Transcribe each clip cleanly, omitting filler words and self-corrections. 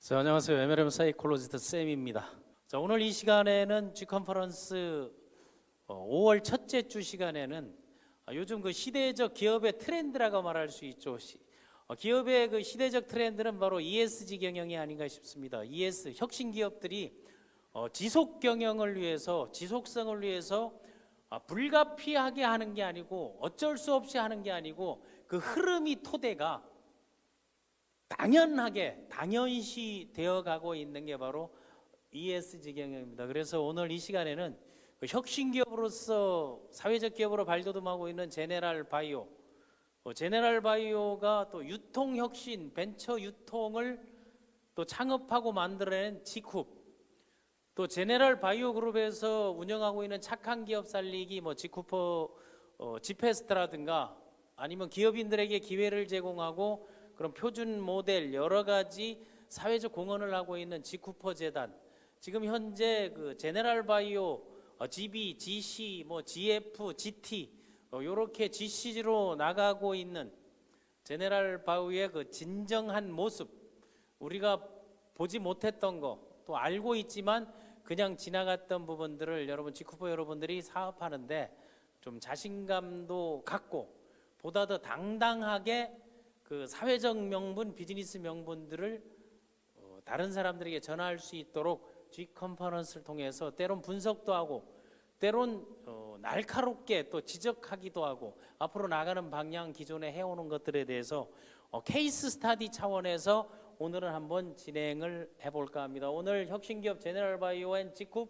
자, 안녕하세요. MLM 사이콜로지스트 쌤입니다. 자, 오늘 이 시간에는 G컨퍼런스 5월 첫째 주 시간에는 요즘 그 시대적 기업의 트렌드라고 말할 수 있죠. 기업의 그 시대적 트렌드는 바로 ESG 경영이 아닌가 싶습니다. 혁신 기업들이 지속 경영을 위해서, 지속성을 위해서 불가피하게 하는 게 아니고 어쩔 수 없이 하는 게 아니고 그 흐름이 토대가 당연시 되어가고 있는 게 바로 ESG 경영입니다. 그래서 오늘 이 시간에는 혁신 기업으로서 사회적 기업으로 발돋움하고 있는 제네랄 바이오, 제네랄 바이오가 또 유통 혁신, 벤처 유통을 또 창업하고 만들어낸 지쿱, 또 제네랄 바이오 그룹에서 운영하고 있는 착한 기업 살리기 지쿠퍼 지페스트라든가 아니면 기업인들에게 기회를 제공하고 그런 표준 모델 여러 가지 사회적 공헌을 하고 있는 지쿠퍼 재단, 지금 현재 그 제네랄 바이오, GB, GC, GF, GT 요렇게 GC로 나가고 있는 제네랄 바이오의 그 진정한 모습, 우리가 보지 못했던 거, 또 알고 있지만 그냥 지나갔던 부분들을 여러분 지쿠퍼 여러분들이 사업하는데 좀 자신감도 갖고 보다 더 당당하게 그 사회적 명분, 비즈니스 명분들을 다른 사람들에게 전할 수 있도록 G컨퍼런스를 통해서 때론 분석도 하고 때론 날카롭게 또 지적하기도 하고 앞으로 나가는 방향, 기존에 해오는 것들에 대해서 케이스 스타디 차원에서 오늘은 한번 진행을 해볼까 합니다. 오늘 혁신기업 제네랄 바이오 앤 지쿱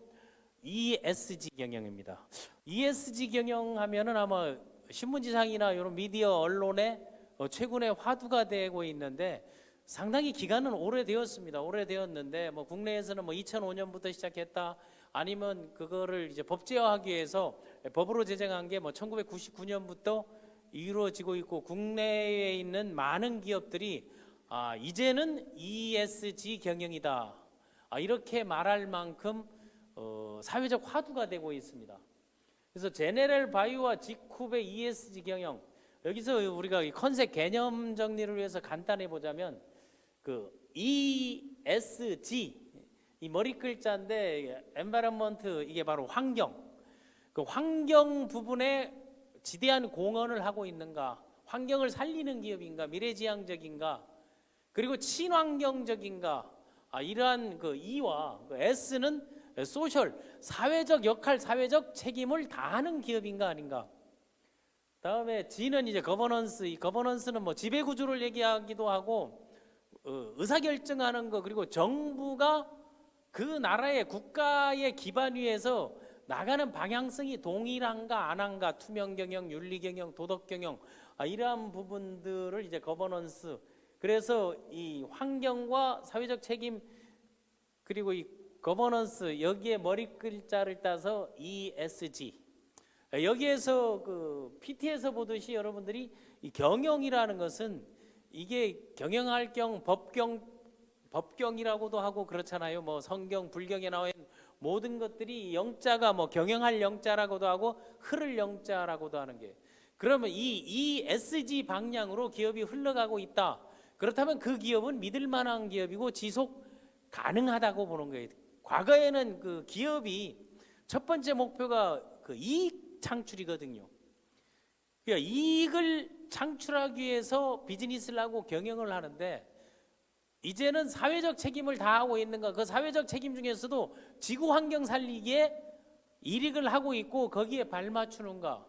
ESG 경영입니다. ESG 경영하면은 아마 신문지상이나 이런 미디어 언론에 최근에 화두가 되고 있는데 상당히 기간은 오래되었습니다. 오래되었는데 국내에서는 2005년부터 시작했다, 아니면 그거를 이제 법제화하기 위해서 법으로 제정한 게 1999년부터 이루어지고 있고, 국내에 있는 많은 기업들이 이제는 ESG 경영이다 이렇게 말할 만큼 사회적 화두가 되고 있습니다. 그래서 제네랄 바이오와 지쿱의 ESG 경영, 여기서 우리가 이 컨셉 개념 정리를 위해서 간단히 보자면 그 ESG, 이 머리 글자인데 environment, 이게 바로 환경, 그 환경 부분에 지대한 공헌을 하고 있는가, 환경을 살리는 기업인가, 미래지향적인가, 그리고 친환경적인가, 이러한 그 E와 그 S는 소셜, 사회적 역할, 사회적 책임을 다하는 기업인가 아닌가. 다음에 G는 이제 거버넌스, 이 거버넌스는 지배 구조를 얘기하기도 하고 의사결정하는 거, 그리고 정부가 그 나라의 국가의 기반 위에서 나가는 방향성이 동일한가 안 한가, 투명 경영, 윤리 경영, 도덕 경영, 이러한 부분들을 이제 거버넌스. 그래서 이 환경과 사회적 책임 그리고 이 거버넌스, 여기에 머리 글자를 따서 ESG. 여기에서 그 PT에서 보듯이 여러분들이 이 경영이라는 것은 이게 경영할 경 법경이라고도 하고 그렇잖아요. 성경, 불경에 나와 있는 모든 것들이 영자가 경영할 영자라고도 하고 흐를 영자라고도 하는 게, 그러면 이 ESG 방향으로 기업이 흘러가고 있다. 그렇다면 그 기업은 믿을 만한 기업이고 지속 가능하다고 보는 거예요. 과거에는 그 기업이 첫 번째 목표가 그 이익 창출이거든요. 그러니까 이익을 창출하기 위해서 비즈니스를 하고 경영을 하는데, 이제는 사회적 책임을 다하고 있는가, 그 사회적 책임 중에서도 지구 환경 살리기에 이익을 하고 있고 거기에 발맞추는가,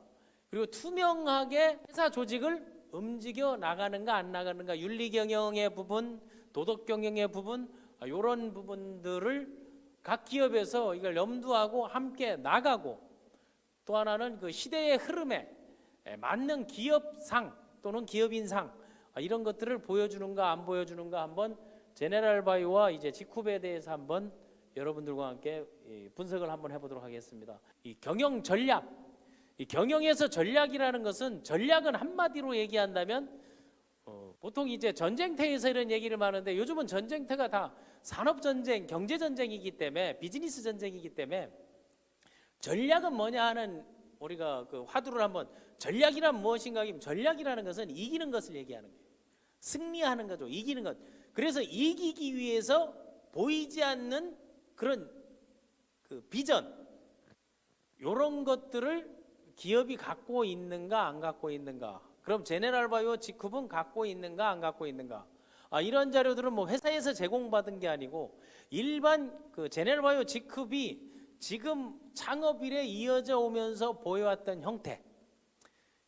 그리고 투명하게 회사 조직을 움직여 나가는가 안 나가는가, 윤리 경영의 부분, 도덕 경영의 부분, 이런 부분들을 각 기업에서 이걸 염두하고 함께 나가고, 또 하나는 그 시대의 흐름에 맞는 기업상 또는 기업인상, 이런 것들을 보여주는가 안 보여주는가, 한번 제네랄 바이오와 이제 지쿱에 대해서 한번 여러분들과 함께 분석을 한번 해보도록 하겠습니다. 이 경영 전략, 이 경영에서 전략이라는 것은, 전략은 한마디로 얘기한다면 보통 이제 전쟁터에서 이런 얘기를 하는데, 요즘은 전쟁터가 다 산업전쟁, 경제전쟁이기 때문에, 비즈니스 전쟁이기 때문에 전략은 뭐냐 하는, 우리가 그 화두를 한번, 전략이란 무엇인가 하면, 전략이라는 것은 이기는 것을 얘기하는 거예요. 승리하는 거죠. 이기는 것. 그래서 이기기 위해서 보이지 않는 그런 그 비전, 이런 것들을 기업이 갖고 있는가 안 갖고 있는가. 그럼 제네랄바이오 지쿰은 갖고 있는가 안 갖고 있는가. 이런 자료들은 뭐 회사에서 제공받은 게 아니고 일반 그 제네랄바이오 지쿰이 지금 창업 이래 이어져 오면서 보여왔던 형태,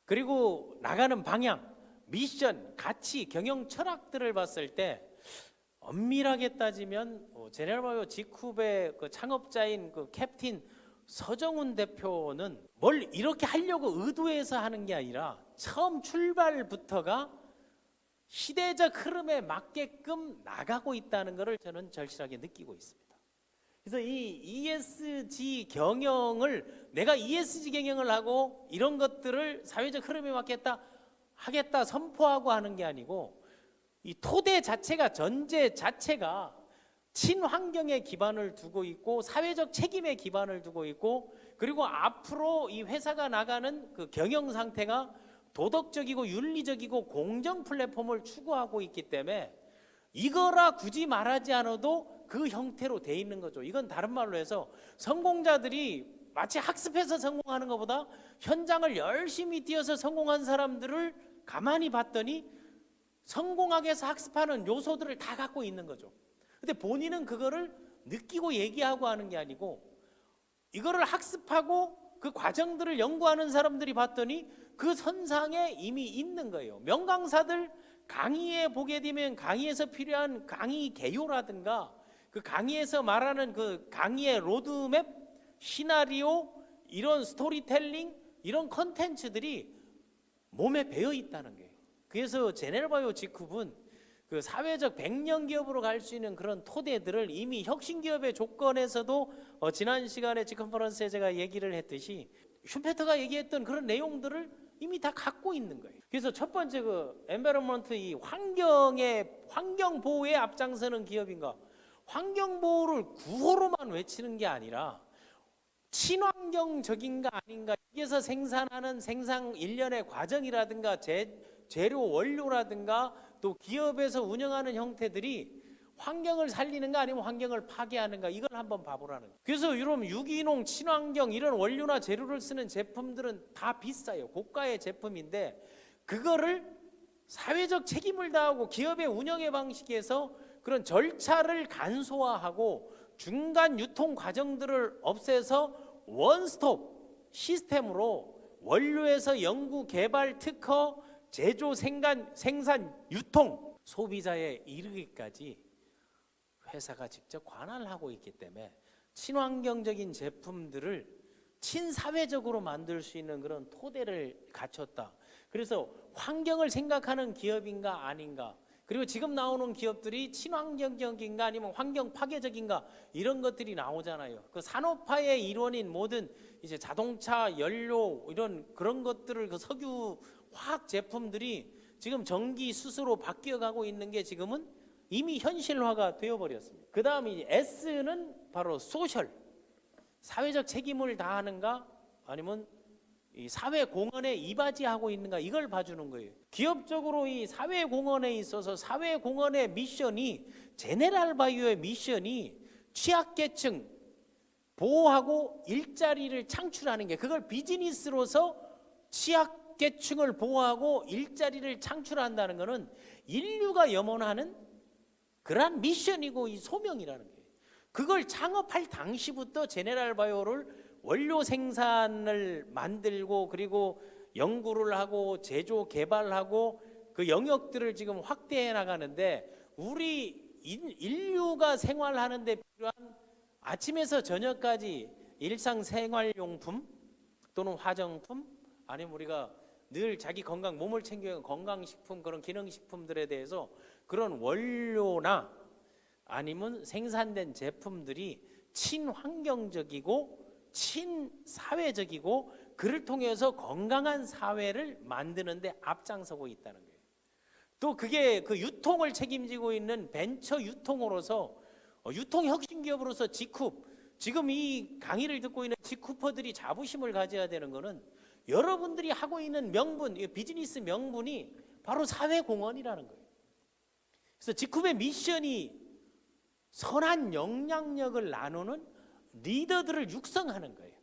그리고 나가는 방향, 미션, 가치, 경영 철학들을 봤을 때 엄밀하게 따지면 제네랄바이오 지쿰의 그 창업자인 그 캡틴 서정훈 대표는 뭘 이렇게 하려고 의도해서 하는 게 아니라 처음 출발부터가 시대적 흐름에 맞게끔 나가고 있다는 것을 저는 절실하게 느끼고 있습니다. 그래서 이 ESG 경영을, 내가 ESG 경영을 하고 이런 것들을 사회적 흐름에 맞겠다 하겠다 선포하고 하는 게 아니고, 이 토대 자체가, 전제 자체가 친환경에 기반을 두고 있고 사회적 책임에 기반을 두고 있고, 그리고 앞으로 이 회사가 나가는 그 경영 상태가 도덕적이고 윤리적이고 공정 플랫폼을 추구하고 있기 때문에 이거라 굳이 말하지 않아도 그 형태로 돼 있는 거죠. 이건 다른 말로 해서 성공자들이 마치 학습해서 성공하는 것보다 현장을 열심히 뛰어서 성공한 사람들을 가만히 봤더니 성공하게 해서 학습하는 요소들을 다 갖고 있는 거죠. 근데 본인은 그거를 느끼고 얘기하고 하는 게 아니고, 이거를 학습하고 그 과정들을 연구하는 사람들이 봤더니 그 선상에 이미 있는 거예요. 명강사들 강의에 보게 되면 강의에서 필요한 강의 개요라든가 그 강의에서 말하는 그 강의의 로드맵, 시나리오, 이런 스토리텔링, 이런 컨텐츠들이 몸에 배어 있다는 거예요. 그래서 제네랄바이오 지쿰은 그 사회적 100년 기업으로 갈 수 있는 그런 토대들을 이미 혁신기업의 조건에서도 지난 시간에 지컨퍼런스에 제가 얘기를 했듯이 슈페터가 얘기했던 그런 내용들을 이미 다 갖고 있는 거예요. 그래서 첫 번째 그 엔바이런먼트, 이 환경 보호에 앞장서는 기업인가, 환경 보호를 구호로만 외치는 게 아니라 친환경적인가 아닌가, 여기에서 생산하는 생산 일련의 과정이라든가 재료 원료라든가 또 기업에서 운영하는 형태들이 환경을 살리는가 아니면 환경을 파괴하는가, 이걸 한번 봐보라는 거예요. 그래서 여러분 유기농, 친환경 이런 원료나 재료를 쓰는 제품들은 다 비싸요. 고가의 제품인데 그거를 사회적 책임을 다하고 기업의 운영의 방식에서 그런 절차를 간소화하고 중간 유통 과정들을 없애서 원스톱 시스템으로 원료에서 연구, 개발, 특허, 제조, 생산, 유통, 소비자에 이르기까지 회사가 직접 관할을 하고 있기 때문에 친환경적인 제품들을 친사회적으로 만들 수 있는 그런 토대를 갖췄다. 그래서 환경을 생각하는 기업인가 아닌가, 그리고 지금 나오는 기업들이 친환경적인가 아니면 환경 파괴적인가, 이런 것들이 나오잖아요. 그 산업화의 일원인 모든 이제 자동차, 연료 이런 그런 것들을, 그 석유, 화학 제품들이 지금 전기, 수소로 바뀌어가고 있는 게 지금은 이미 현실화가 되어버렸습니다. 그 다음에 S는 바로 소셜, 사회적 책임을 다하는가 아니면 이 사회공헌에 이바지하고 있는가, 이걸 봐주는 거예요. 기업적으로 이 사회공헌에 있어서 사회공헌의 미션이, 제네랄바이오의 미션이 취약계층 보호하고 일자리를 창출하는 게, 그걸 비즈니스로서 취약계층을 보호하고 일자리를 창출한다는 것은 인류가 염원하는 그러한 미션이고 이 소명이라는 거예요. 그걸 창업할 당시부터 제네랄바이오를 원료 생산을 만들고 그리고 연구를 하고 제조 개발하고 그 영역들을 지금 확대해 나가는데, 우리 인류가 생활하는 데 필요한 아침에서 저녁까지 일상생활용품 또는 화장품, 아니면 우리가 늘 자기 건강, 몸을 챙기는 건강식품, 그런 기능식품들에 대해서 그런 원료나 아니면 생산된 제품들이 친환경적이고 친사회적이고 그를 통해서 건강한 사회를 만드는 데 앞장서고 있다는 거예요. 또 그게 그 유통을 책임지고 있는 벤처 유통으로서, 유통혁신기업으로서 지쿰, 지금 이 강의를 듣고 있는 지쿠퍼들이 자부심을 가져야 되는 것은 여러분들이 하고 있는 명분, 비즈니스 명분이 바로 사회공헌이라는 거예요. 그래서 지쿱의 미션이 선한 영향력을 나누는 리더들을 육성하는 거예요.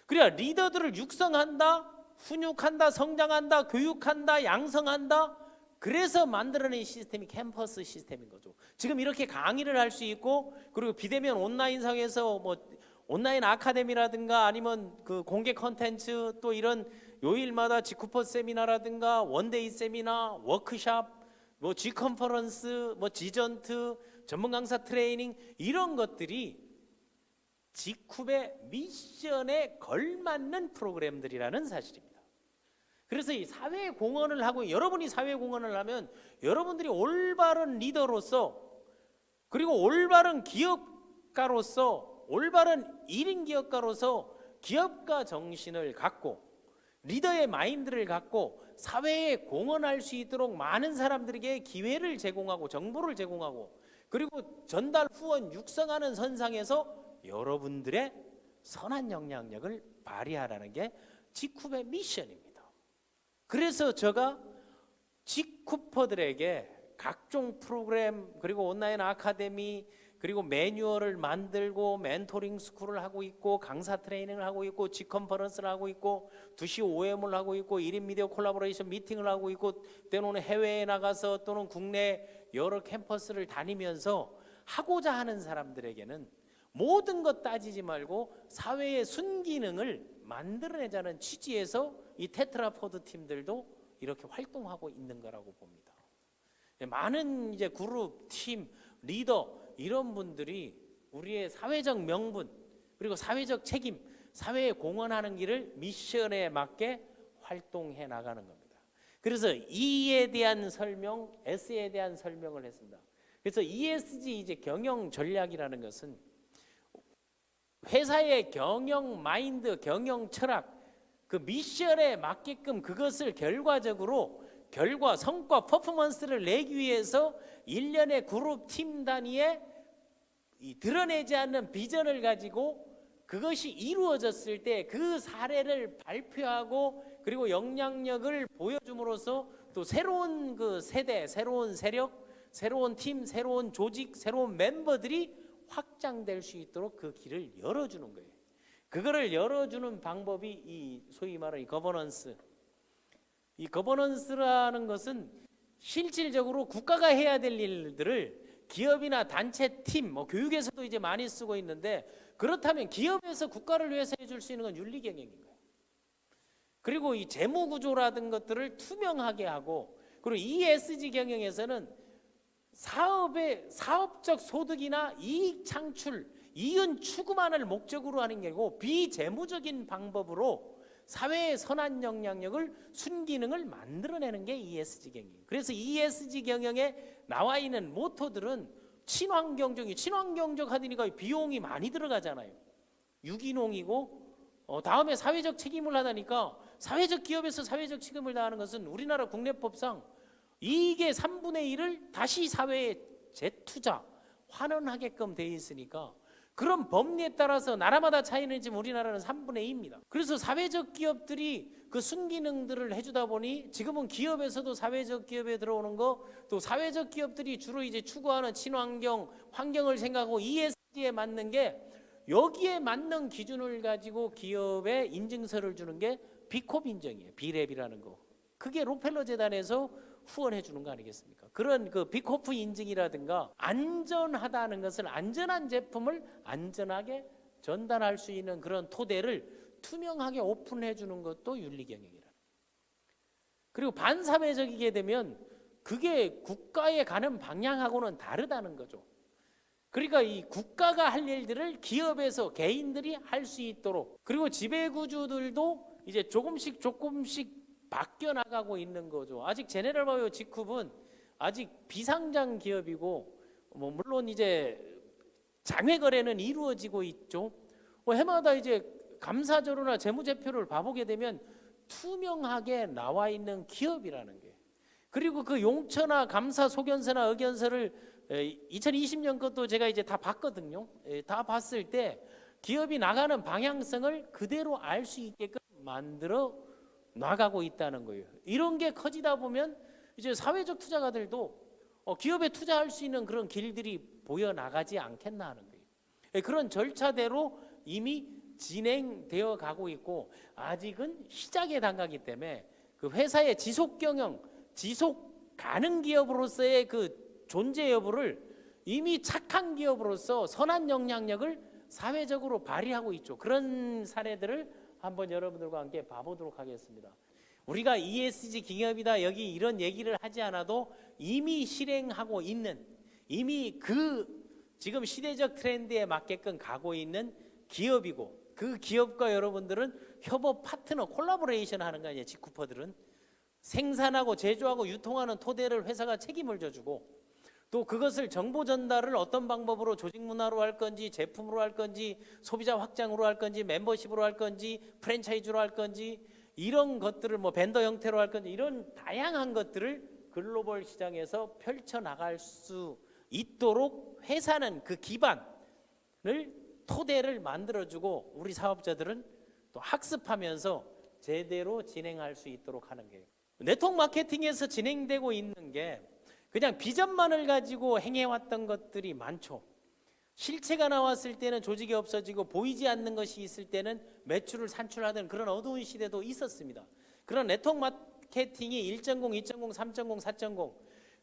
그래야 리더들을 육성한다, 훈육한다, 성장한다, 교육한다, 양성한다. 그래서 만들어낸 시스템이 캠퍼스 시스템인 거죠. 지금 이렇게 강의를 할 수 있고, 그리고 비대면 온라인상에서 뭐 온라인 아카데미라든가 아니면 그 공개 컨텐츠, 또 이런 요일마다 지쿠퍼 세미나라든가 원데이 세미나, 워크샵, 뭐 G 컨퍼런스, 뭐 지전트, 전문 강사 트레이닝, 이런 것들이 지쿱의 미션에 걸맞는 프로그램들이라는 사실입니다. 그래서 이 사회 공헌을 하고, 여러분이 사회 공헌을 하면 여러분들이 올바른 리더로서, 그리고 올바른 기업가로서, 올바른 1인 기업가로서 기업가 정신을 갖고 리더의 마인드를 갖고 사회에 공헌할 수 있도록 많은 사람들에게 기회를 제공하고 정보를 제공하고, 그리고 전달 후원 육성하는 선상에서 여러분들의 선한 영향력을 발휘하라는 게 지쿱의 미션입니다. 그래서 제가 지쿠퍼들에게 각종 프로그램, 그리고 온라인 아카데미, 그리고 매뉴얼을 만들고 멘토링 스쿨을 하고 있고, 강사 트레이닝을 하고 있고, G컨퍼런스를 하고 있고, 2시 OM을 하고 있고, 1인 미디어 콜라보레이션 미팅을 하고 있고, 때로는 해외에 나가서 또는 국내 여러 캠퍼스를 다니면서 하고자 하는 사람들에게는 모든 것 따지지 말고 사회의 순기능을 만들어내자는 취지에서 이 테트라포드 팀들도 이렇게 활동하고 있는 거라고 봅니다. 많은 이제 그룹, 팀, 리더, 이런 분들이 우리의 사회적 명분, 그리고 사회적 책임, 사회에 공헌하는 길을 미션에 맞게 활동해 나가는 겁니다. 그래서 E에 대한 설명, S에 대한 설명을 했습니다. 그래서 ESG 이제 경영 전략이라는 것은 회사의 경영 마인드, 경영 철학, 그 미션에 맞게끔 그것을 결과적으로 성과, 퍼포먼스를 내기 위해서 일련의 그룹 팀 단위에 드러내지 않는 비전을 가지고 그것이 이루어졌을 때 그 사례를 발표하고, 그리고 영향력을 보여줌으로써 또 새로운 그 세대, 새로운 세력, 새로운 팀, 새로운 조직, 새로운 멤버들이 확장될 수 있도록 그 길을 열어주는 거예요. 그거를 열어주는 방법이 이 소위 말하는 이 거버넌스. 이 거버넌스라는 것은 실질적으로 국가가 해야 될 일들을 기업이나 단체, 팀, 뭐 교육에서도 이제 많이 쓰고 있는데, 그렇다면 기업에서 국가를 위해서 해줄 수 있는 건 윤리경영인 거예요. 그리고 이 재무구조라든 것들을 투명하게 하고, 그리고 ESG 경영에서는 사업적 소득이나 이익 창출, 이윤 추구만을 목적으로 하는 게 아니고 비재무적인 방법으로 사회의 선한 영향력을, 순기능을 만들어내는 게 ESG 경영이에요. 그래서 ESG 경영에 나와 있는 모토들은 친환경적 하니까 비용이 많이 들어가잖아요. 유기농이고, 다음에 사회적 책임을 하다니까, 사회적 기업에서 사회적 책임을 다하는 것은 우리나라 국내법상 이익의 3분의 1을 다시 사회에 재투자, 환원하게끔 돼 있으니까, 그런 법리에 따라서 나라마다 차이는 있지만 우리나라는 3분의 2입니다. 그래서 사회적 기업들이 그 순기능들을 해주다 보니 지금은 기업에서도 사회적 기업에 들어오는 거, 또 사회적 기업들이 주로 이제 추구하는 친환경, 환경을 생각하고 ESG에 맞는 게, 여기에 맞는 기준을 가지고 기업에 인증서를 주는 게 비콥 인정이에요. 비랩이라는 거. 그게 록펠러 재단에서 후원해 주는 거 아니겠습니까? 그런 그 비코프 인증이라든가, 안전하다는 것을, 안전한 제품을 안전하게 전달할 수 있는 그런 토대를 투명하게 오픈해 주는 것도 윤리경영이라. 그리고 반사회적이게 되면 그게 국가에 가는 방향하고는 다르다는 거죠. 그러니까 이 국가가 할 일들을 기업에서 개인들이 할 수 있도록, 그리고 지배구조들도 이제 조금씩 바뀌어 나가고 있는 거죠. 아직 제네럴 바이오 지쿱은 아직 비상장 기업이고, 뭐 물론 이제 장외 거래는 이루어지고 있죠. 해마다 이제 감사자료나 재무제표를 봐보게 되면 투명하게 나와 있는 기업이라는 게. 그리고 그 용처나 감사 소견서나 의견서를 2020년 것도 제가 이제 다 봤거든요. 다 봤을 때 기업이 나가는 방향성을 그대로 알 수 있게끔 만들어 나가고 있다는 거예요. 이런 게 커지다 보면 이제 사회적 투자가들도 기업에 투자할 수 있는 그런 길들이 보여나가지 않겠나 하는 거예요. 그런 절차대로 이미 진행되어 가고 있고 아직은 시작에 단계이기 때문에 그 회사의 지속 경영, 지속 가능 기업으로서의 그 존재 여부를 이미 착한 기업으로서 선한 영향력을 사회적으로 발휘하고 있죠. 그런 사례들을 한번 여러분들과 함께 봐보도록 하겠습니다. 우리가 ESG 기업이다 여기 이런 얘기를 하지 않아도 이미 실행하고 있는, 이미 그 지금 시대적 트렌드에 맞게끔 가고 있는 기업이고, 그 기업과 여러분들은 협업 파트너 콜라보레이션 하는 거 아니에요. 직구퍼들은 생산하고 제조하고 유통하는 토대를 회사가 책임을 져주고, 또 그것을 정보 전달을 어떤 방법으로 조직 문화로 할 건지, 제품으로 할 건지, 소비자 확장으로 할 건지, 멤버십으로 할 건지, 프랜차이즈로 할 건지, 이런 것들을 뭐 벤더 형태로 할 건지, 이런 다양한 것들을 글로벌 시장에서 펼쳐나갈 수 있도록 회사는 그 기반을, 토대를 만들어주고 우리 사업자들은 또 학습하면서 제대로 진행할 수 있도록 하는 거예요. 네트워크 마케팅에서 진행되고 있는 게 그냥 비전만을 가지고 행해왔던 것들이 많죠. 실체가 나왔을 때는 조직이 없어지고 보이지 않는 것이 있을 때는 매출을 산출하던 그런 어두운 시대도 있었습니다. 그런 네트워크 마케팅이 1.0, 2.0, 3.0, 4.0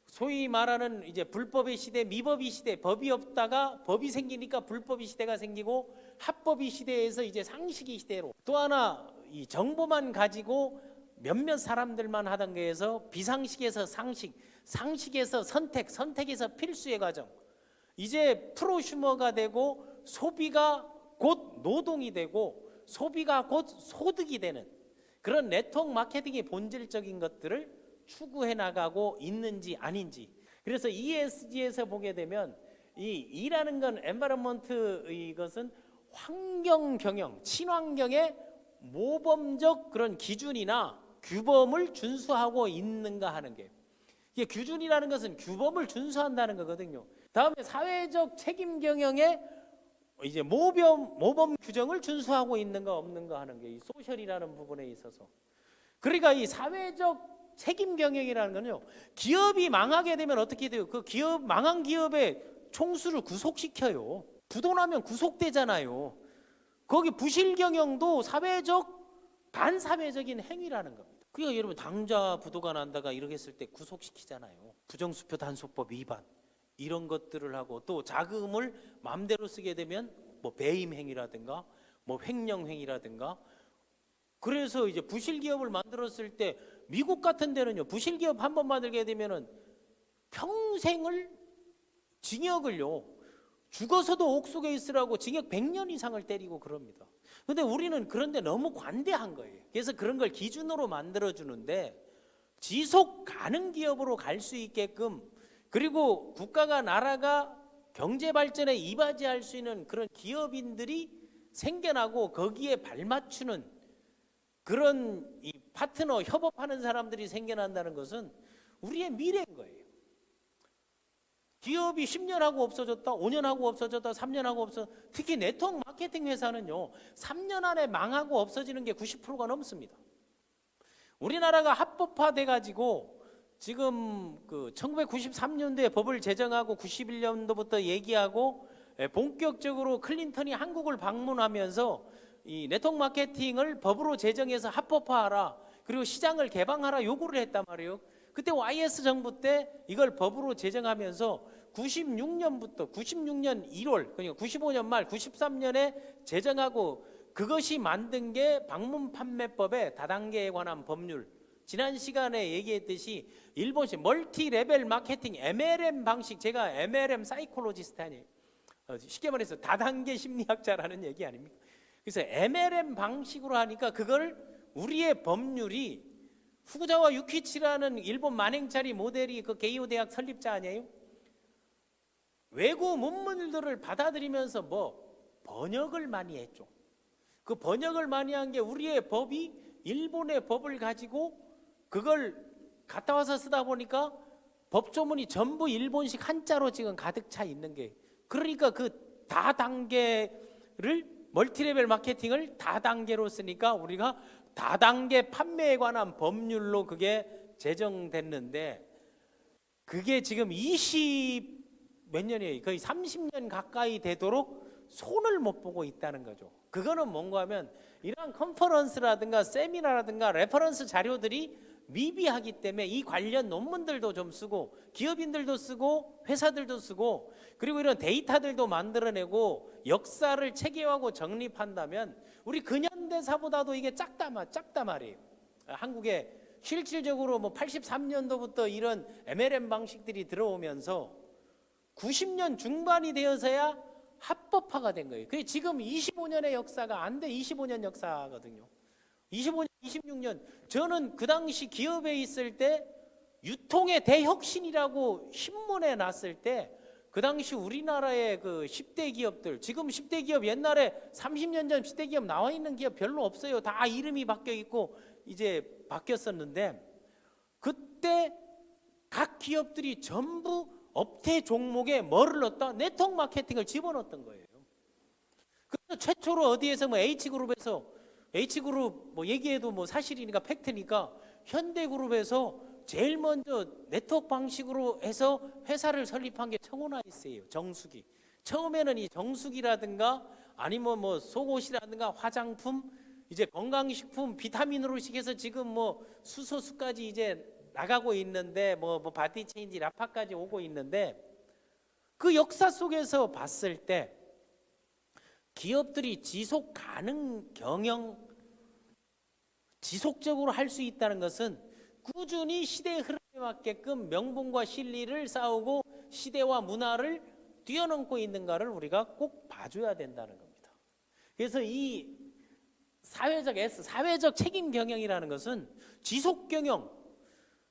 소위 말하는 이제 불법의 시대, 미법의 시대, 법이 없다가 법이 생기니까 불법의 시대가 생기고 합법의 시대에서 이제 상식의 시대로, 또 하나 이 정보만 가지고 몇몇 사람들만 하던 거에서 비상식에서 상식, 상식에서 선택, 선택에서 필수의 과정, 이제 프로슈머가 되고 소비가 곧 노동이 되고 소비가 곧 소득이 되는 그런 네트워크 마케팅의 본질적인 것들을 추구해 나가고 있는지 아닌지. 그래서 ESG에서 보게 되면 이 E라는 건 엔바이런먼트, 이것은 환경 경영, 친환경의 모범적 그런 기준이나 규범을 준수하고 있는가 하는 게, 이게 규준이라는 것은 규범을 준수한다는 거거든요. 다음에 사회적 책임 경영의 이제 모범 규정을 준수하고 있는가 없는가 하는 게 이 소셜이라는 부분에 있어서, 그러니까 이 사회적 책임 경영이라는 건요, 기업이 망하게 되면 어떻게 돼요? 그 기업, 망한 기업의 총수를 구속시켜요. 부도나면 구속되잖아요. 거기 부실 경영도 사회적 반사회적인 행위라는 겁니다. 그러니까 여러분 당자 부도가 난다가 이렇게 했을 때 구속시키잖아요. 부정수표 단속법 위반 이런 것들을 하고, 또 자금을 마음대로 쓰게 되면 뭐 배임 행위라든가 뭐 횡령 행위라든가. 그래서 이제 부실 기업을 만들었을 때 미국 같은 데는요, 부실 기업 한 번 만들게 되면은 평생을 징역을요, 죽어서도 옥속에 있으라고 징역 100년 이상을 때리고 그럽니다. 근데 우리는 그런데 너무 관대한 거예요. 그래서 그런 걸 기준으로 만들어 주는데 지속 가능 기업으로 갈 수 있게끔, 그리고 국가가, 나라가 경제 발전에 이바지할 수 있는 그런 기업인들이 생겨나고 거기에 발맞추는 그런 이 파트너 협업하는 사람들이 생겨난다는 것은 우리의 미래인 거예요. 기업이 10년 하고 없어졌다, 5년 하고 없어졌다, 3년 하고 특히 네트워크 마케팅 회사는요 3년 안에 망하고 없어지는 게 90%가 넘습니다. 우리나라가 합법화돼 가지고 지금 그 1993년도에 법을 제정하고 91년도부터 얘기하고 본격적으로 클린턴이 한국을 방문하면서 이 네트워크 마케팅을 법으로 제정해서 합법화하라, 그리고 시장을 개방하라 요구를 했단 말이에요. 그때 YS 정부 때 이걸 법으로 제정하면서 96년부터 96년 1월, 그러니까 95년 말 93년에 제정하고, 그것이 만든 게 방문 판매법의 다단계에 관한 법률, 지난 시간에 얘기했듯이 일본식 멀티 레벨 마케팅 MLM 방식, 제가 MLM 사이콜로지스트 아니에요. 쉽게 말해서 다단계 심리학자라는 얘기 아닙니까? 그래서 MLM 방식으로 하니까 그걸 우리의 법률이 후쿠자와 유키치라는 일본 만행짜리 모델이 그 게이오 대학 설립자 아니에요? 외국 문물들을 받아들이면서 뭐 번역을 많이 했죠. 그 번역을 많이 한 게 우리의 법이 일본의 법을 가지고 그걸 갖다 와서 쓰다 보니까 법조문이 전부 일본식 한자로 지금 가득 차 있는 게, 그러니까 그 다단계를, 멀티레벨 마케팅을 다단계로 쓰니까 우리가 다단계 판매에 관한 법률로 그게 제정됐는데, 그게 지금 20 몇 년이에요. 거의 30년 가까이 되도록 손을 못 보고 있다는 거죠. 그거는 뭔가 하면 이러한 컨퍼런스라든가 세미나라든가 레퍼런스 자료들이 미비하기 때문에 이 관련 논문들도 좀 쓰고 기업인들도 쓰고 회사들도 쓰고 그리고 이런 데이터들도 만들어내고 역사를 체계화하고 정립한다면 우리 근현대사보다도 이게 작다 말이에요. 한국에 실질적으로 뭐 83년도부터 이런 MLM 방식들이 들어오면서 90년 중반이 되어서야 합법화가 된 거예요. 그게 지금 25년의 역사가 안 돼. 25년 역사거든요. 25년, 26년. 저는 그 당시 기업에 있을 때 유통의 대혁신이라고 신문에 났을 때 그 당시 우리나라의 그 10대 기업들, 지금 10대 기업 옛날에 30년 전 10대 기업 나와 있는 기업 별로 없어요. 다 이름이 바뀌어 있고 이제 바뀌었었는데 그때 각 기업들이 전부 업태 종목에 뭐를 넣었다? 네트워크 마케팅을 집어넣었던 거예요. 그래서 최초로 어디에서 뭐 H그룹에서 H그룹 뭐 얘기해도 뭐 사실이니까 팩트니까 현대그룹에서 제일 먼저 네트워크 방식으로 해서 회사를 설립한 게 청원아이스예요. 정수기. 처음에는 이 정수기라든가 아니면 뭐 속옷이라든가 화장품, 이제 건강식품, 비타민으로 시켜서 지금 뭐 수소수까지 이제 나가고 있는데 뭐 바디 체인지 라파까지 오고 있는데 그 역사 속에서 봤을 때 기업들이 지속 가능 경영 지속적으로 할 수 있다는 것은 꾸준히 시대의 흐름에 맞게끔 명분과 실리를 쌓고 시대와 문화를 뛰어넘고 있는가를 우리가 꼭 봐줘야 된다는 겁니다. 그래서 이 사회적 책임 경영이라는 것은 지속 경영.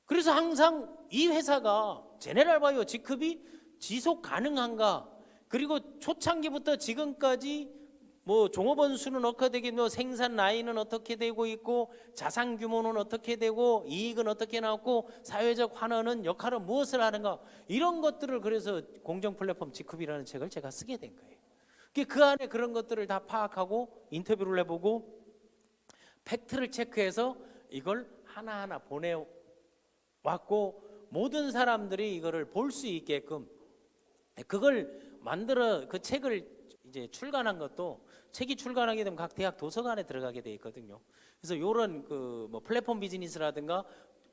그래서 항상 이 회사가 제네랄바이오 지급이 지속 가능한가, 그리고 초창기부터 지금까지 뭐 종업원 수는 어떻게 되겠노, 생산 라인은 어떻게 되고 있고 자산 규모는 어떻게 되고 이익은 어떻게 나왔고 사회적 환원은 역할은 무엇을 하는가, 이런 것들을 그래서 공정 플랫폼 지급이라는 책을 제가 쓰게 된 거예요. 그 안에 그런 것들을 다 파악하고 인터뷰를 해보고 팩트를 체크해서 이걸 하나하나 보내왔고 모든 사람들이 이거를 볼 수 있게끔 그걸 만들어 그 책을 이제 출간한 것도, 책이 출간하게 되면 각 대학 도서관에 들어가게 돼 있거든요. 그래서 이런 그 뭐 플랫폼 비즈니스라든가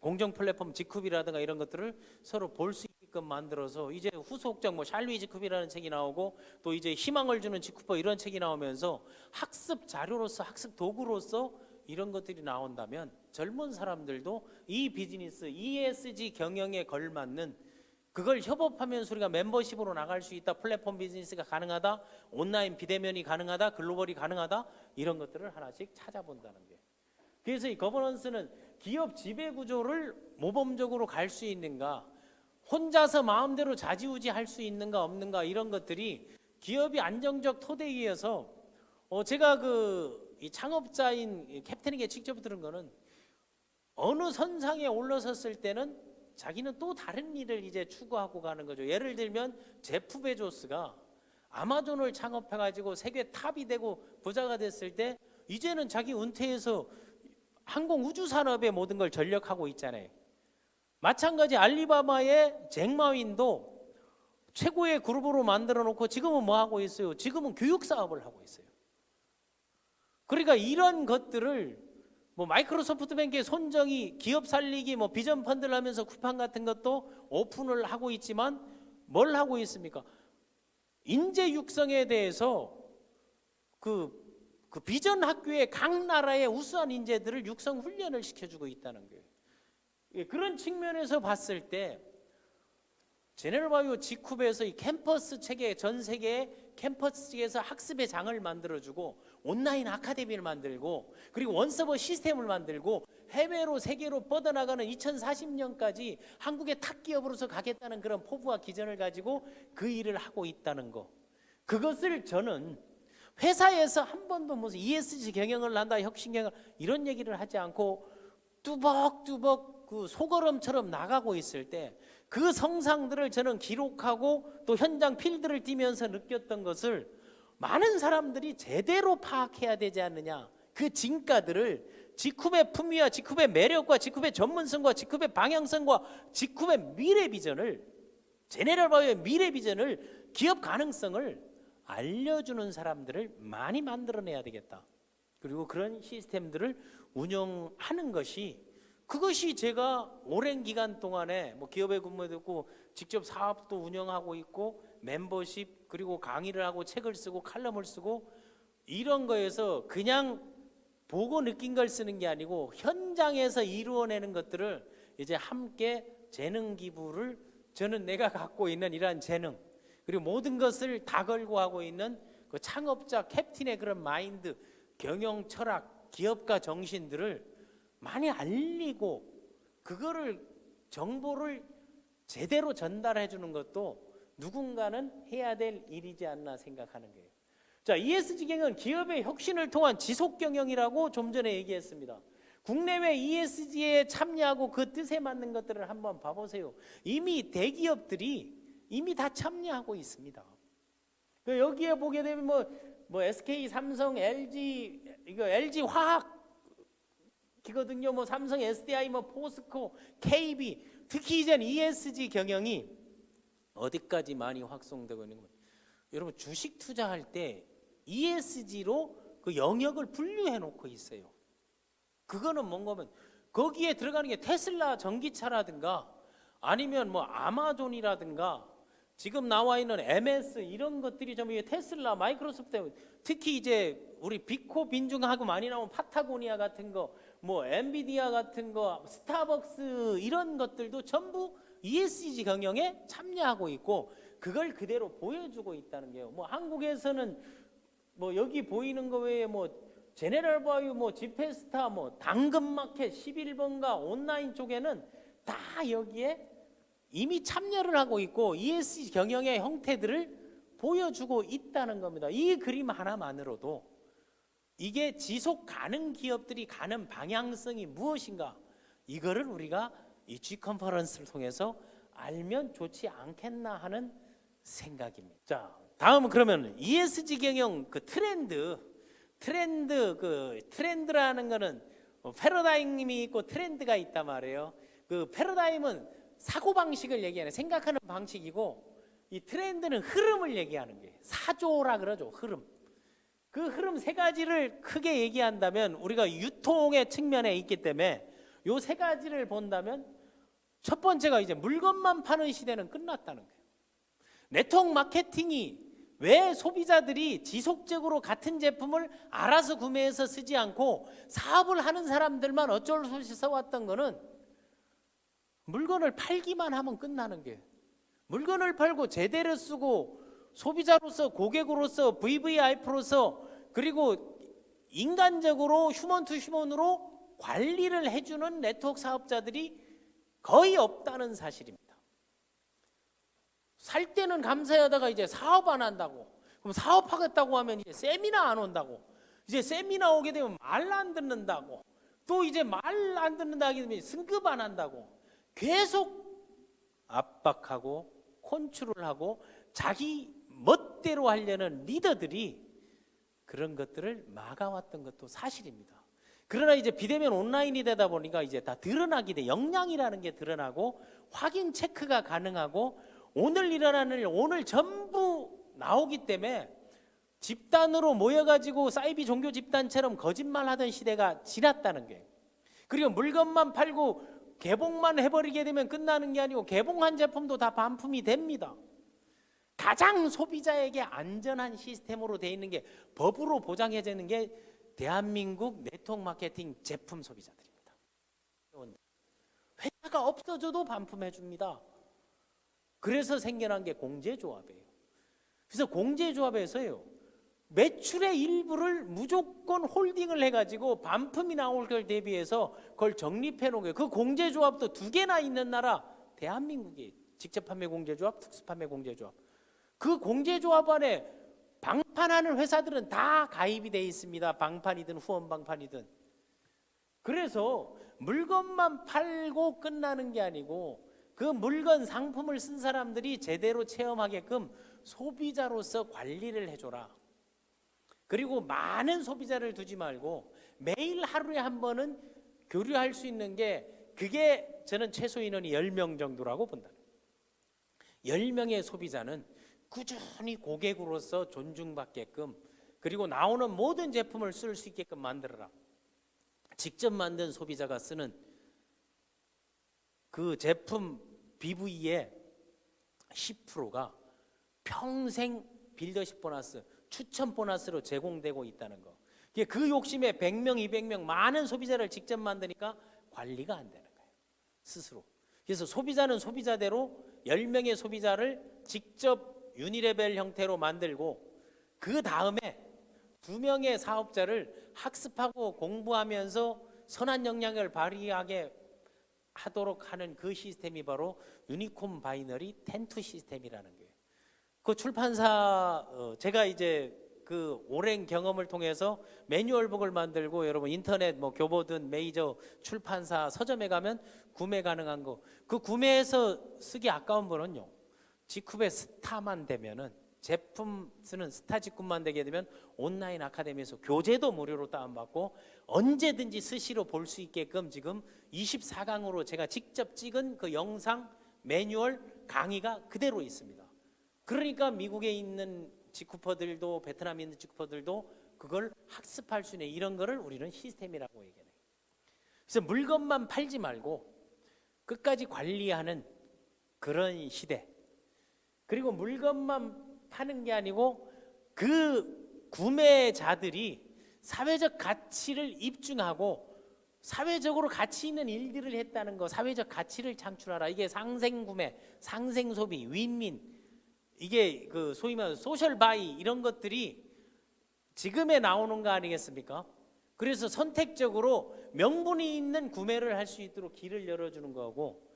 공정 플랫폼 지급이라든가 이런 것들을 서로 볼 수 있게끔 만들어서 이제 후속작 뭐 샬위 지급이라는 책이 나오고 또 이제 희망을 주는 지급법 이런 책이 나오면서 학습 자료로서 학습 도구로서 이런 것들이 나온다면 젊은 사람들도 이 비즈니스 ESG 경영에 걸맞는 그걸 협업하면서 우리가 멤버십으로 나갈 수 있다, 플랫폼 비즈니스가 가능하다, 온라인 비대면이 가능하다, 글로벌이 가능하다, 이런 것들을 하나씩 찾아본다는 거예요. 그래서 이 거버넌스는 기업 지배 구조를 모범적으로 갈 수 있는가, 혼자서 마음대로 좌지우지 할 수 있는가 없는가, 이런 것들이 기업이 안정적 토대 위에서 제가 이 창업자인 캡틴에게 직접 들은 거는 어느 선상에 올라섰을 때는 자기는 또 다른 일을 이제 추구하고 가는 거죠. 예를 들면 제프 베조스가 아마존을 창업해가지고 세계 탑이 되고 부자가 됐을 때 이제는 자기 은퇴해서 항공 우주 산업의 모든 걸 전력하고 있잖아요. 마찬가지 알리바바의 잭마윈도 최고의 그룹으로 만들어 놓고 지금은 뭐 하고 있어요? 지금은 교육 사업을 하고 있어요. 그러니까 이런 것들을 뭐 마이크로소프트뱅크의 손정이 기업 살리기 뭐 비전 펀드를 하면서 쿠팡 같은 것도 오픈을 하고 있지만 뭘 하고 있습니까? 인재 육성에 대해서 그 비전 학교에 각 나라의 우수한 인재들을 육성 훈련을 시켜주고 있다는 거예요. 그런 측면에서 봤을 때 제네럴바이오 지쿱에서 이 캠퍼스 체계, 전 세계의 캠퍼스 측에서 학습의 장을 만들어주고 온라인 아카데미를 만들고 그리고 원서버 시스템을 만들고 해외로 세계로 뻗어나가는 2040년까지 한국의 탑 기업으로서 가겠다는 그런 포부와 기전을 가지고 그 일을 하고 있다는 거, 그것을 저는 회사에서 한 번도 무슨 ESG 경영을 한다, 혁신 경영 이런 얘기를 하지 않고 뚜벅뚜벅 그 소걸음처럼 나가고 있을 때 그 성상들을 저는 기록하고 또 현장 필드를 뛰면서 느꼈던 것을 많은 사람들이 제대로 파악해야 되지 않느냐, 그 진가들을 직후의 품위와 직후의 매력과 직후의 전문성과 직후의 방향성과 직후의 미래 비전을, 제네럴 바이오의 미래 비전을, 기업 가능성을 알려주는 사람들을 많이 만들어내야 되겠다. 그리고 그런 시스템들을 운영하는 것이, 그것이 제가 오랜 기간 동안에 뭐 기업에 근무도 있고 직접 사업도 운영하고 있고 멤버십, 그리고 강의를 하고 책을 쓰고 칼럼을 쓰고 이런 거에서 그냥 보고 느낀 걸 쓰는 게 아니고 현장에서 이루어내는 것들을 이제 함께 재능 기부를, 저는 내가 갖고 있는 이러한 재능, 그리고 모든 것을 다 걸고 하고 있는 그 창업자 캡틴의 그런 마인드, 경영 철학, 기업가 정신들을 많이 알리고 그거를 정보를 제대로 전달해 주는 것도 누군가는 해야 될 일이지 않나 생각하는 거예요. 자, ESG 경영은 기업의 혁신을 통한 지속 경영이라고 좀 전에 얘기했습니다. 국내외 ESG에 참여하고 그 뜻에 맞는 것들을 한번 봐보세요. 이미 대기업들이 이미 다 참여하고 있습니다. 여기에 보게 되면 뭐 SK, 삼성, LG, 이거 LG 화학이거든요. 뭐 삼성, SDI, 뭐 포스코, KB, 특히 이제 ESG 경영이 어디까지 많이 확산되고 있는 겁니다. 여러분 주식 투자할 때 ESG로 그 영역을 분류해 놓고 있어요. 그거는 뭔가면 거기에 들어가는 게 테슬라 전기차라든가 아니면 뭐 아마존이라든가 지금 나와 있는 MS 이런 것들이 좀 테슬라, 마이크로소프트, 특히 이제 우리 빅코 빈중하고 많이 나온 파타고니아 같은 거, 뭐 엔비디아 같은 거, 스타벅스 이런 것들도 전부 ESG 경영에 참여하고 있고 그걸 그대로 보여주고 있다는 게요. 뭐 한국에서는 뭐 여기 보이는 거 외에 뭐 제네럴 바이오, 뭐 지페스타, 뭐 당근마켓 11번가 온라인 쪽에는 다 여기에 이미 참여를 하고 있고 ESG 경영의 형태들을 보여주고 있다는 겁니다. 이 그림 하나만으로도 이게 지속 가능 기업들이 가는 방향성이 무엇인가, 이거를 우리가 이 G 컨퍼런스를 통해서 알면 좋지 않겠나 하는 생각입니다. 자, 다음은 그러면 ESG 경영 그 트렌드라는 거는 패러다임이 있고 트렌드가 있단 말이에요. 그 패러다임은 사고방식을 얘기하는, 생각하는 방식이고, 이 트렌드는 흐름을 얘기하는 거예요. 사조라 그러죠. 흐름. 그 흐름 세 가지를 크게 얘기한다면 우리가 유통의 측면에 있기 때문에 요 세 가지를 본다면 첫 번째가 이제 물건만 파는 시대는 끝났다는 거예요. 네트워크 마케팅이 왜 소비자들이 지속적으로 같은 제품을 알아서 구매해서 쓰지 않고 사업을 하는 사람들만 어쩔 수 없이 써왔던 거는 물건을 팔기만 하면 끝나는 게, 물건을 팔고 제대로 쓰고 소비자로서, 고객으로서, VVIP로서, 그리고 인간적으로 휴먼 투 휴먼으로 관리를 해주는 네트워크 사업자들이 거의 없다는 사실입니다. 살 때는 감사하다가 이제 사업 안 한다고, 그럼 사업하겠다고 하면 이제 세미나 안 온다고, 이제 세미나 오게 되면 말 안 듣는다고, 또 이제 말 안 듣는다 하게 되면 승급 안 한다고, 계속 압박하고 컨트롤하고 자기 멋대로 하려는 리더들이 그런 것들을 막아왔던 것도 사실입니다. 그러나 이제 비대면 온라인이 되다 보니까 이제 다 드러나게 돼, 역량이라는 게 드러나고 확인 체크가 가능하고 오늘 일어나는 일 오늘 전부 나오기 때문에 집단으로 모여가지고 사이비 종교 집단처럼 거짓말하던 시대가 지났다는 거예요. 그리고 물건만 팔고 개봉만 해버리게 되면 끝나는 게 아니고 개봉한 제품도 다 반품이 됩니다. 가장 소비자에게 안전한 시스템으로 되어 있는 게, 법으로 보장해져 있는 게 대한민국 네트워크 마케팅 제품 소비자들입니다. 회사가 없어져도 반품해 줍니다. 그래서 생겨난 게 공제조합이에요. 그래서 공제조합에서요, 매출의 일부를 무조건 홀딩을 해가지고 반품이 나올 걸 대비해서 그걸 적립해 놓은 거예요. 그 공제조합도 2개나 있는 나라 대한민국이 직접 판매 공제조합, 특수 판매 공제조합. 그 공제조합 안에 방판하는 회사들은 다 가입이 돼 있습니다. 방판이든 후원 방판이든. 그래서 물건만 팔고 끝나는 게 아니고 그 물건 상품을 쓴 사람들이 제대로 체험하게끔 소비자로서 관리를 해줘라. 그리고 많은 소비자를 두지 말고 매일 하루에 한 번은 교류할 수 있는 그게 저는 최소 인원이 10명 정도라고 본다. 10명의 소비자는 꾸준히 고객으로서 존중받게끔, 그리고 나오는 모든 제품을 쓸 수 있게끔 만들어라. 직접 만든 소비자가 쓰는 그 제품 BV의 10%가 평생 빌더십 보너스, 추천 보너스로 제공되고 있다는 거. 그 욕심에 100명, 200명 많은 소비자를 직접 만드니까 관리가 안 되는 거예요, 스스로. 그래서 소비자는 소비자대로 10명의 소비자를 직접 유니레벨 형태로 만들고, 그 다음에 2명의 사업자를 학습하고 공부하면서 선한 영향을 발휘하게 하도록 하는 그 시스템이 바로 유니콘 바이너리 텐트 시스템이라는 거예요. 그 출판사 제가 이제 그 오랜 경험을 통해서 매뉴얼북을 만들고, 여러분 인터넷 뭐 교보든 메이저 출판사 서점에 가면 구매 가능한 거, 그 구매해서 쓰기 아까운 분은요, 직후에 스타만 되면은, 제품 쓰는 스타 직군만 되게 되면 온라인 아카데미에서 교재도 무료로 다운받고 언제든지 스시로 볼 수 있게끔 지금 24강으로 제가 직접 찍은 그 영상 매뉴얼 강의가 그대로 있습니다. 그러니까 미국에 있는 직구퍼들도 베트남에 있는 직구퍼들도 그걸 학습할 수 있는 이런 거를 우리는 시스템이라고 얘기해요. 그래서 물건만 팔지 말고 끝까지 관리하는 그런 시대. 그리고 물건만 파는 게 아니고 그 구매자들이 사회적 가치를 입증하고 사회적으로 가치 있는 일들을 했다는 거, 사회적 가치를 창출하라. 이게 상생구매, 상생소비, 윈윈, 이게 그 소위 말하는 소셜 바이, 이런 것들이 지금에 나오는 거 아니겠습니까? 그래서 선택적으로 명분이 있는 구매를 할 수 있도록 길을 열어주는 거고,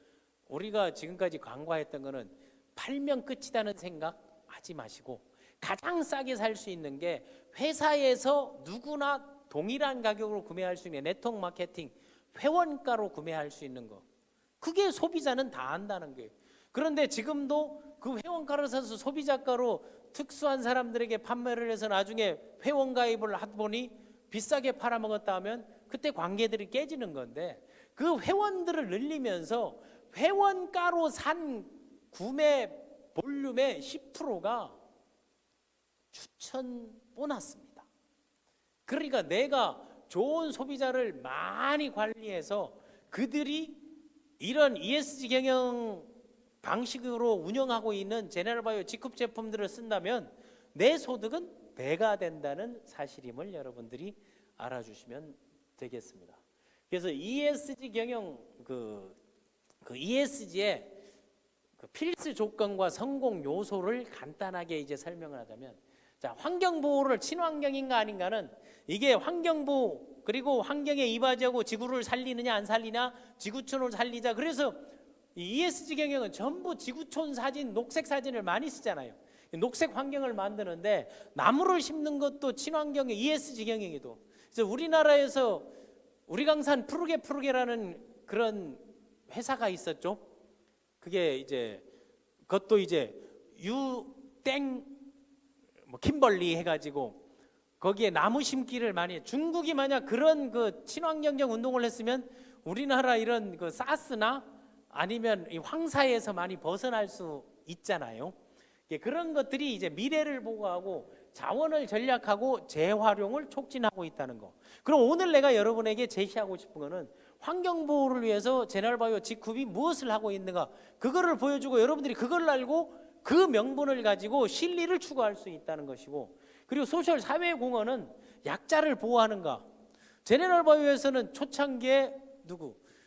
우리가 지금까지 광고했던 거는 팔면 끝이라는 생각 하지 마시고 가장 싸게 살 수 있는 게 회사에서 누구나 동일한 가격으로 구매할 수 있는 네트워크 마케팅, 회원가로 구매할 수 있는 거, 그게 소비자는 다 안다는 거예요. 그런데 지금도 그 회원가를 사서 소비자가로 특수한 사람들에게 판매를 해서 나중에 회원 가입을 하다 보니 비싸게 팔아먹었다 하면 그때 관계들이 깨지는 건데, 그 회원들을 늘리면서 회원가로 산 구매 볼륨의 10%가 추천 보너스입니다. 그러니까 내가 좋은 소비자를 많이 관리해서 그들이 이런 ESG 경영 방식으로 운영하고 있는 제네럴바이오 직급 제품들을 쓴다면 내 소득은 배가 된다는 사실임을 여러분들이 알아주시면 되겠습니다. 그래서 ESG 경영 ESG의 그 필수 조건과 성공 요소를 간단하게 이제 설명을 하자면, 자, 환경 보호를 친환경인가 아닌가는 이게 환경보호, 그리고 환경에 이바지하고 지구를 살리느냐 안 살리냐, 지구촌을 살리자. 그래서 이 ESG 경영은 전부 지구촌 사진, 녹색 사진을 많이 쓰잖아요. 녹색 환경을 만드는데 나무를 심는 것도 친환경의 ESG 경영이도. 그래서 우리나라에서 우리강산 푸르게라는 그런 회사가 있었죠. 그게 이제 그것도 이제 킴벌리 해가지고 거기에 나무 심기를 많이 해. 중국이 만약 그런 그 친환경적 운동을 했으면 우리나라 이런 그 사스나 아니면 이 황사에서 많이 벗어날 수 있잖아요. 그런 것들이 이제 미래를 보고하고 자원을 전략하고 재활용을 촉진하고 있다는 거. 그럼 오늘 내가 여러분에게 제시하고 싶은 거는 환경 보호를 위해서 제네럴바이오 직급이 무엇을 하고 있는가, 그거를 보여주고 여러분들이 그걸 알고 그 명분을 가지고 실리를 추구할 수 있다는 것이고, 그리고 소셜 사회공헌은 약자를 보호하는가. 제네럴바이오에서는 초창기에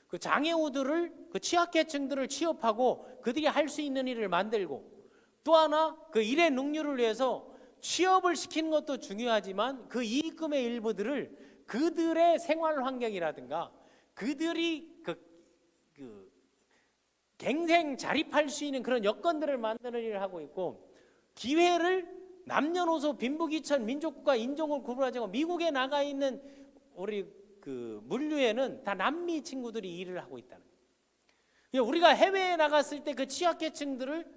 그 장애우들을, 그 취약계층들을 취업하고 그들이 할 수 있는 일을 만들고, 또 하나 그 일의 능률을 위해서 취업을 시키는 것도 중요하지만 그 이익금의 일부들을 그들의 생활 환경이라든가 그들이 그 갱생 자립할 수 있는 그런 여건들을 만드는 일을 하고 있고, 기회를 남녀노소 빈부귀천 민족과 인종을 구분하지 않고 미국에 나가 있는 우리 그 물류에는 다 남미 친구들이 일을 하고 있다는 거예요. 우리가 해외에 나갔을 때 그 취약계층들을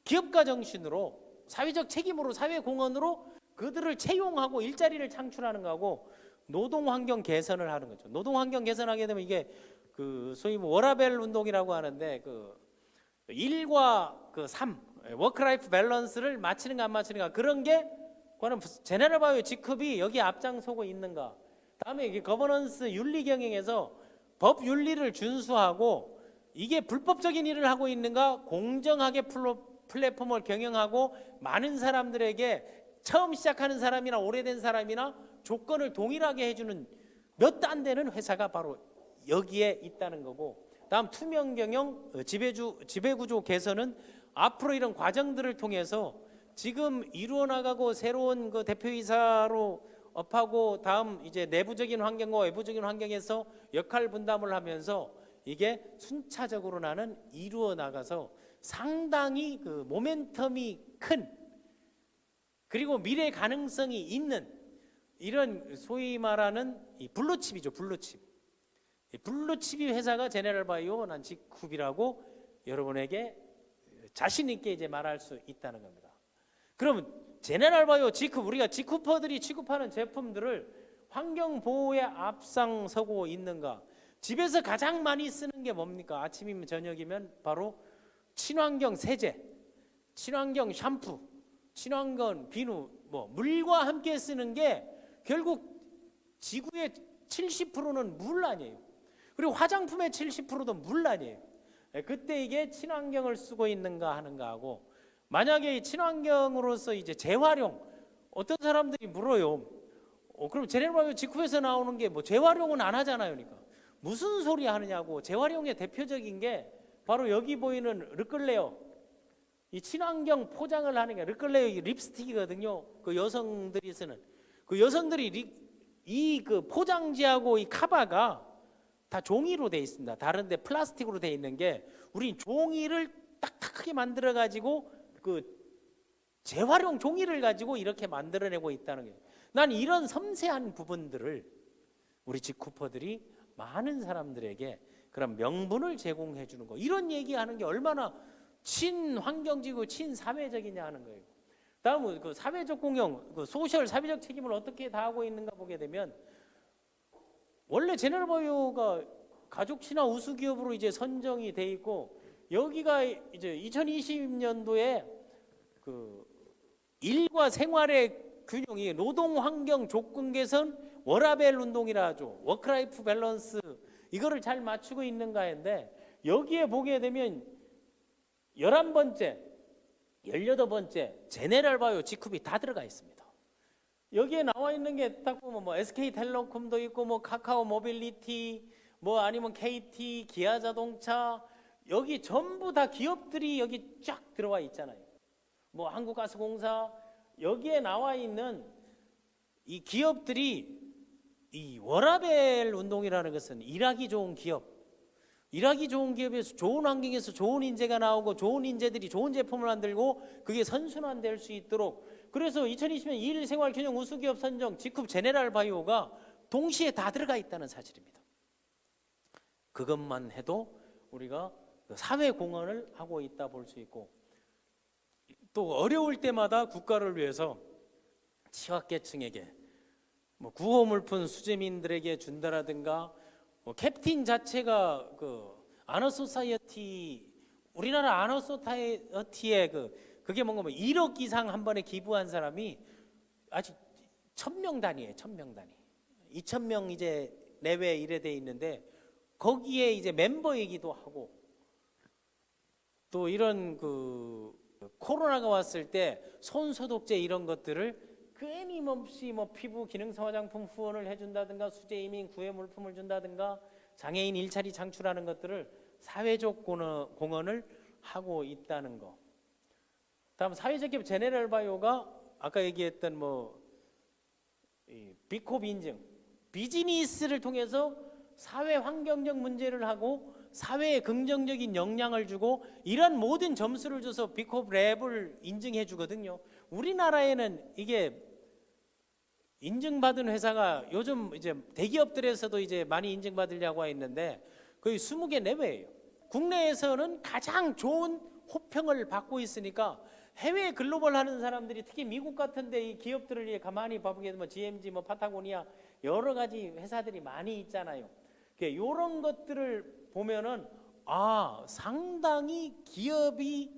기업가 정신으로 사회적 책임으로 사회공헌으로 그들을 채용하고 일자리를 창출하는 거하고 노동환경 개선을 하는 거죠. 노동환경 개선하게 되면 이게 그 소위 뭐 워라밸 운동이라고 하는데 그 1과 그 3, 워크라이프 밸런스를 맞추는가 안 맞추는가 그런 게 그거는 제네럴 바이오 직급이 여기 앞장서고 있는가. 다음에 이게 거버넌스 윤리 경영에서 법 윤리를 준수하고 이게 불법적인 일을 하고 있는가, 공정하게 플랫폼을 경영하고 많은 사람들에게 처음 시작하는 사람이나 오래된 사람이나 조건을 동일하게 해주는 몇 안 되는 회사가 바로 여기에 있다는 거고, 다음 투명 경영, 지배구조 개선은 앞으로 이런 과정들을 통해서 지금 이루어 나가고 새로운 그 대표이사로 업하고 다음 이제 내부적인 환경과 외부적인 환경에서 역할 분담을 하면서 이게 순차적으로 나는 이루어 나가서 상당히 그 모멘텀이 큰 그리고 미래 가능성이 있는 이런 소위 말하는 이 블루칩이죠. 블루칩. 이 블루칩이 회사가 제네럴 바이오 난 직후비라고 여러분에게 자신 있게 이제 말할 수 있다는 겁니다. 그러면 제네럴 바이오 직후, 우리가 직후퍼들이 취급하는 제품들을 환경 보호에 앞장서고 있는가? 집에서 가장 많이 쓰는 게 뭡니까? 아침이면 저녁이면 바로 친환경 세제, 친환경 샴푸, 친환경 비누, 뭐 물과 함께 쓰는 게 결국 지구의 70%는 물 아니에요. 그리고 화장품의 70%도 물 아니에요. 그때 이게 친환경을 쓰고 있는가 하는가 하고, 만약에 이 친환경으로서 이제 재활용, 어떤 사람들이 물어요. 그럼 제네럴 바이오 직후에서 나오는 게 뭐 재활용은 안 하잖아요. 그러니까 무슨 소리 하느냐고. 재활용의 대표적인 게 바로 여기 보이는 르클레어, 이 친환경 포장을 하는 게 르클레어 립스틱이거든요. 그 여성들이 쓰는 그 여성들이 이 그 포장지하고 이 카바가 다 종이로 돼 있습니다. 다른데 플라스틱으로 돼 있는 게 우리 종이를 딱딱하게 만들어 가지고 그 재활용 종이를 가지고 이렇게 만들어내고 있다는 거예요. 난 이런 섬세한 부분들을 우리 직후퍼들이 많은 사람들에게 그런 명분을 제공해 주는 거, 이런 얘기하는 게 얼마나 친환경지고 친사회적이냐 하는 거예요. 다음은 그 사회적 공영, 그 소셜 사회적 책임을 어떻게 다하고 있는가 보게 되면, 원래 제네럴 바이오가 가족 친화 우수 기업으로 이제 선정이 돼 있고, 여기가 이제 2020년도에 그 일과 생활의 균형이 노동 환경 조건 개선 워라밸 운동이라 하죠. 워크라이프 밸런스, 이거를 잘 맞추고 있는가 했는데, 여기에 보게 되면 11번째, 18번째 제네럴 바이오 직급이 다 들어가 있습니다. 여기에 나와 있는 게 딱 보면 뭐 SK텔레콤도 있고 뭐 카카오 모빌리티, 뭐 아니면 KT, 기아 자동차, 여기 전부 다 기업들이 여기 쫙 들어와 있잖아요. 뭐 한국가스공사, 여기에 나와 있는 이 기업들이 이 워라밸 운동이라는 것은 일하기 좋은 기업, 일하기 좋은 기업에서 좋은 환경에서 좋은 인재가 나오고 좋은 인재들이 좋은 제품을 만들고 그게 선순환될 수 있도록, 그래서 2020년 2일 생활 균형 우수기업 선정 직급 제네럴 바이오가 동시에 다 들어가 있다는 사실입니다. 그것만 해도 우리가 사회 공헌을 하고 있다 볼 수 있고, 또 어려울 때마다 국가를 위해서 취약계층에게 뭐 구호물품 수재민들에게 준다라든가, 뭐 캡틴 자체가 그 아너소사이어티, 우리나라 아너소사이어티에 그게 뭔가 뭐 1억 이상 한 번에 기부한 사람이 아직 1000명 단위예요. 1000명 단위. 2000명 이제 내외 이래 돼 있는데, 거기에 이제 멤버이기도 하고, 또 이런 그 코로나가 왔을 때 손소독제 이런 것들을 끊임없이 뭐 피부 기능성 화장품 후원을 해준다든가, 수제 이민 구애 물품을 준다든가, 장애인 일자리 창출하는 것들을 사회적 공헌을 하고 있다는 거. 다음 사회적 기업 제네럴 바이오가 아까 얘기했던 뭐 비콥 인증, 비즈니스를 통해서 사회 환경적 문제를 하고 사회에 긍정적인 영향을 주고, 이런 모든 점수를 줘서 비콥 랩을 인증해 주거든요. 우리나라에는 이게 인증받은 회사가 요즘 이제 대기업들에서도 이제 많이 인증받으려고 있는데 거의 20개 내외예요. 국내에서는 가장 좋은 호평을 받고 있으니까 해외 글로벌 하는 사람들이 특히 미국 같은데 이 기업들을 가만히 봐보게 되면 GMG, 뭐 파타고니아 여러 가지 회사들이 많이 있잖아요. 이런 것들을 보면은 상당히 기업이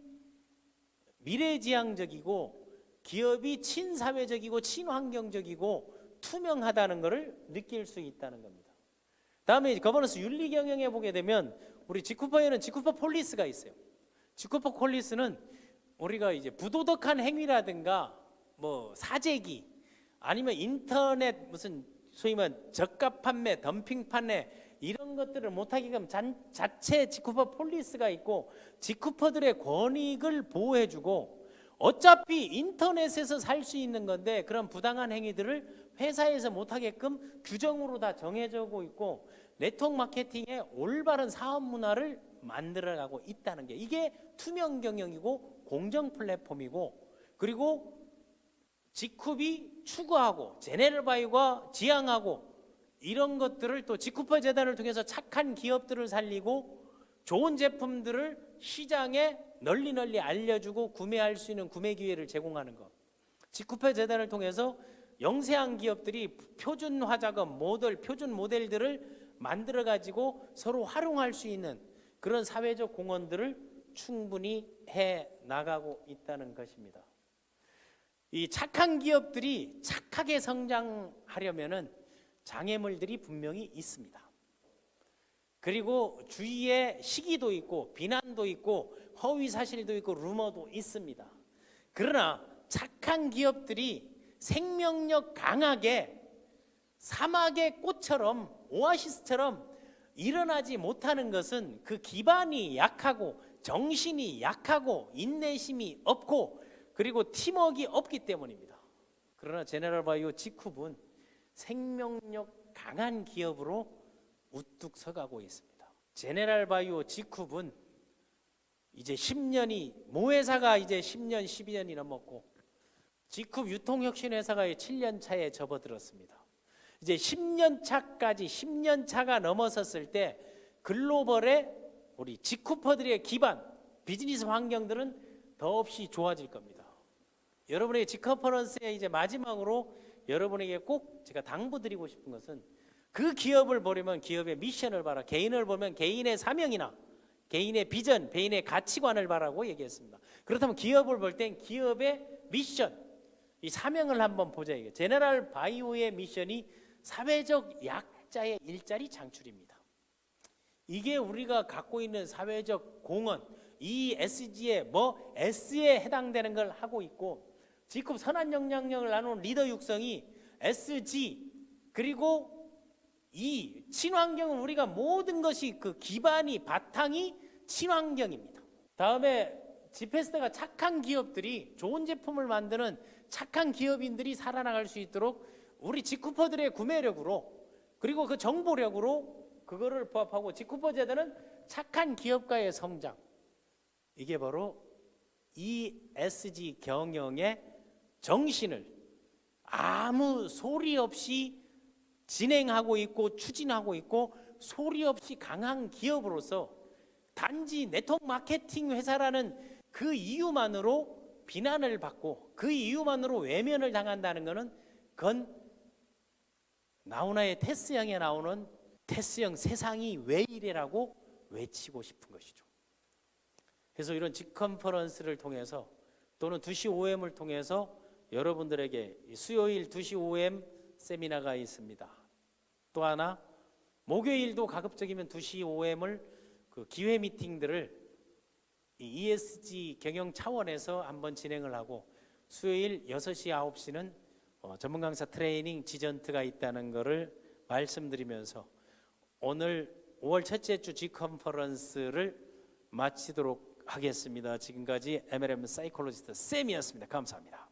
미래지향적이고 기업이 친사회적이고 친환경적이고 투명하다는 것을 느낄 수 있다는 겁니다. 다음에 거버넌스 윤리 경영에 보게 되면 우리 지쿠퍼에는 지쿠퍼 폴리스가 있어요. 지쿠퍼 폴리스는 우리가 이제 부도덕한 행위라든가 뭐 사재기 아니면 인터넷 무슨 소위 말하는 저가 판매, 덤핑 판매 이런 것들을 못하게끔 자체 지쿠퍼 폴리스가 있고 지쿠퍼들의 권익을 보호해주고 어차피 인터넷에서 살 수 있는 건데 그런 부당한 행위들을 회사에서 못하게끔 규정으로 다 정해지고 있고 네트워크 마케팅의 올바른 사업 문화를 만들어가고 있다는 게 이게 투명 경영이고 공정 플랫폼이고 그리고 지쿱이 추구하고 제네럴바이오가 지향하고 이런 것들을 또 지쿠퍼 재단을 통해서 착한 기업들을 살리고 좋은 제품들을 시장에 널리 알려주고 구매할 수 있는 구매 기회를 제공하는 것. 지쿠퍼 재단을 통해서 영세한 기업들이 표준화 작업, 표준 모델들을 만들어 가지고 서로 활용할 수 있는 그런 사회적 공헌들을 충분히 해 나가고 있다는 것입니다. 이 착한 기업들이 착하게 성장하려면은 장애물들이 분명히 있습니다. 그리고 주위에 시기도 있고 비난도 있고 허위 사실도 있고 루머도 있습니다. 그러나 착한 기업들이 생명력 강하게 사막의 꽃처럼 오아시스처럼 일어나지 못하는 것은 그 기반이 약하고 정신이 약하고 인내심이 없고 그리고 팀워크가 없기 때문입니다. 그러나 제네럴바이오 지쿱은 생명력 강한 기업으로 우뚝 서가고 있습니다. 제네럴바이오 지쿱은 이제 10년이 모회사가 이제 10년, 12년이 넘었고 지쿱 유통혁신회사가 7년 차에 접어들었습니다. 이제 10년 차까지 10년 차가 넘어섰을 때 글로벌의 우리 지쿠퍼들의 기반 비즈니스 환경들은 더없이 좋아질 겁니다. 여러분의 지커퍼런스의 이제 마지막으로 여러분에게 꼭 제가 당부드리고 싶은 것은 그 기업을 보려면 기업의 미션을 봐라. 개인을 보면 개인의 사명이나 개인의 비전, 개인의 가치관을 봐라고 얘기했습니다. 그렇다면 기업을 볼 땐 기업의 미션, 이 사명을 한번 보자. 이게 제네럴 바이오의 미션이 사회적 약자의 일자리 창출입니다. 이게 우리가 갖고 있는 사회적 공헌, ESG의 S에 해당되는 걸 하고 있고 지금 선한 영향력을 나누는 리더 육성이 SG 그리고 E 친환경은 우리가 모든 것이 그 기반이 바탕이 친환경입니다. 다음에 지페스트가 착한 기업들이 좋은 제품을 만드는 착한 기업인들이 살아나갈 수 있도록 우리 지쿠퍼들의 구매력으로 그리고 그 정보력으로 그거를 부합하고 지쿠퍼 재단은 착한 기업가의 성장 이게 바로 ESG 경영의 정신을 아무 소리 없이 진행하고 있고 추진하고 있고 소리 없이 강한 기업으로서 단지 네트워크 마케팅 회사라는 그 이유만으로 비난을 받고 그 이유만으로 외면을 당한다는 것은 그건 나훈아의 테스형에 나오는 테스형 세상이 왜 이래라고 외치고 싶은 것이죠. 그래서 이런 직컨퍼런스를 통해서 또는 2시 OM을 통해서 여러분들에게 수요일 2시 OM 세미나가 있습니다. 또 하나 목요일도 가급적이면 2시 OM을 그 기회 미팅들을 ESG 경영 차원에서 한번 진행을 하고 수요일 6시 9시는 전문 강사 트레이닝 지전트가 있다는 것을 말씀드리면서 오늘 5월 첫째 주 G컨퍼런스를 마치도록 하겠습니다. 지금까지 MLM 사이콜로지스트 쌤이었습니다. 감사합니다.